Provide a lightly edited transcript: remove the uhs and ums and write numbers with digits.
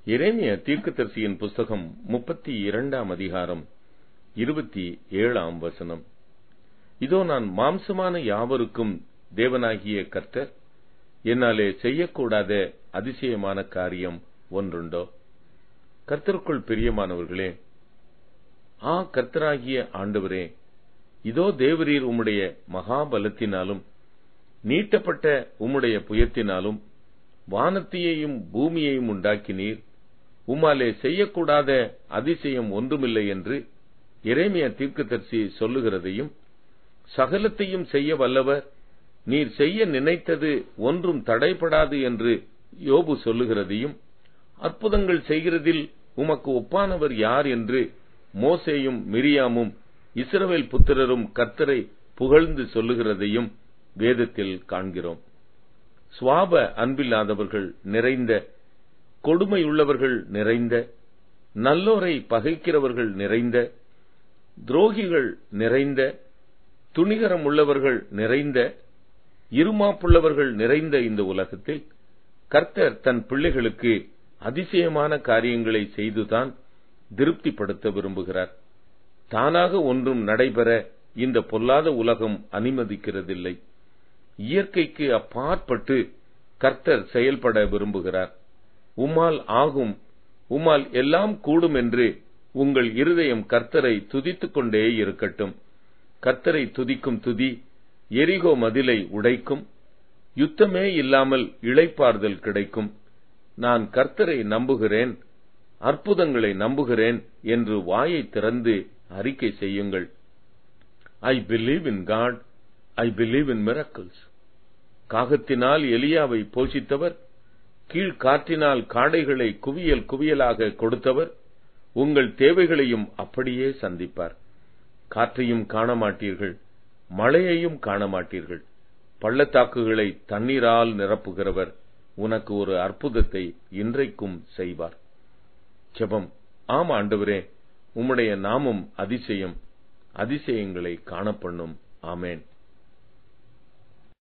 எரேமியா தீர்க்கதரிசியின் புஸ்தகம் 32ஆம் அதிகாரம் 27ஆம் வசனம். இதோ நான் மாம்சமான யாவருக்கும் தேவனாகிய கர்த்தர், என்னாலே செய்யக்கூடாத அதிசயமான காரியம் ஒன்றுண்டோ? கர்த்தருக்குள் பிரியமானவர்களே, கர்த்தராகிய ஆண்டவரே, இதோ தேவரீர் உம்முடைய மகாபலத்தினாலும் நீட்டப்பட்ட உம்முடைய புயத்தினாலும் வானத்தையும் பூமியையும் உண்டாக்கினீர். உம்மாலே செய்யக்கூடாத அதிசயம் ஒன்றுமில்லை என்று எரேமியா தீர்க்கதரிசி சொல்லுகிறதையும், சகலத்தையும் செய்ய வல்லவர், நீர் செய்ய நினைத்தது ஒன்றும் தடைபடாது என்று யோபு சொல்லுகிறதையும், அற்புதங்கள் செய்கிறதில் உமக்கு ஒப்பானவர் யார் என்று மோசேயும் மிரியாமும் இஸ்ரவேல் புத்திரரும் கர்த்தரை புகழ்ந்து சொல்லுகிறதையும் வேதத்தில் காண்கிறோம். சுவாப அன்பில்லாதவர்கள் நிறைந்த, கொடுமையுள்ளவர்கள் நிறைந்த, நல்லோரை பகைக்கிறவர்கள் நிறைந்த, துரோகிகள் நிறைந்த, துணிகரம் உள்ளவர்கள் நிறைந்த, இருமாப்புள்ளவர்கள் நிறைந்த இந்த உலகத்தில் கர்த்தர் தன் பிள்ளைகளுக்கு அதிசயமான காரியங்களை செய்துதான் திருப்திப்படுத்த விரும்புகிறார். தானாக ஒன்றும் நடைபெற இந்த பொல்லாத உலகம் அனுமதிக்கிறதில்லை. இயற்கைக்கு அப்பாற்பட்டு கர்த்தர் செயல்பட விரும்புகிறார். உம்மால் ஆகும், உம்மால் எல்லாம் கூடும் என்று உங்கள் இருதயம் கர்த்தரை துதித்துக் கொண்டே இருக்கட்டும். கர்த்தரை துதிக்கும் துதி எரிகோ மதிலை உடைக்கும். யுத்தமே இல்லாமல் இளைப்பாறுதல் கிடைக்கும். நான் கர்த்தரை நம்புகிறேன், அற்புதங்களை நம்புகிறேன் என்று வாயை திறந்து அறிக்கை செய்யுங்கள். I believe in God, I believe in miracles. காகத்தினால் எலியாவை போஷித்தவர், கீழ்காற்றினால் காடைகளை குவியல் குவியலாக கொடுத்தவர், உங்கள் தேவைகளையும் அப்படியே சந்திப்பார். காற்றையும் காண மாட்டீர்கள், மழையையும் காண மாட்டீர்கள். பள்ளத்தாக்குகளை தண்ணீரால் நிரப்புகிறவர் உனக்கு ஒரு அற்புதத்தை இன்றைக்கும் செய்வார். ஜெபம். ஆம் ஆண்டவரே, உம்முடைய நாமம் அதிசயம், அதிசயங்களை காணப்பண்ணும். ஆமேன்.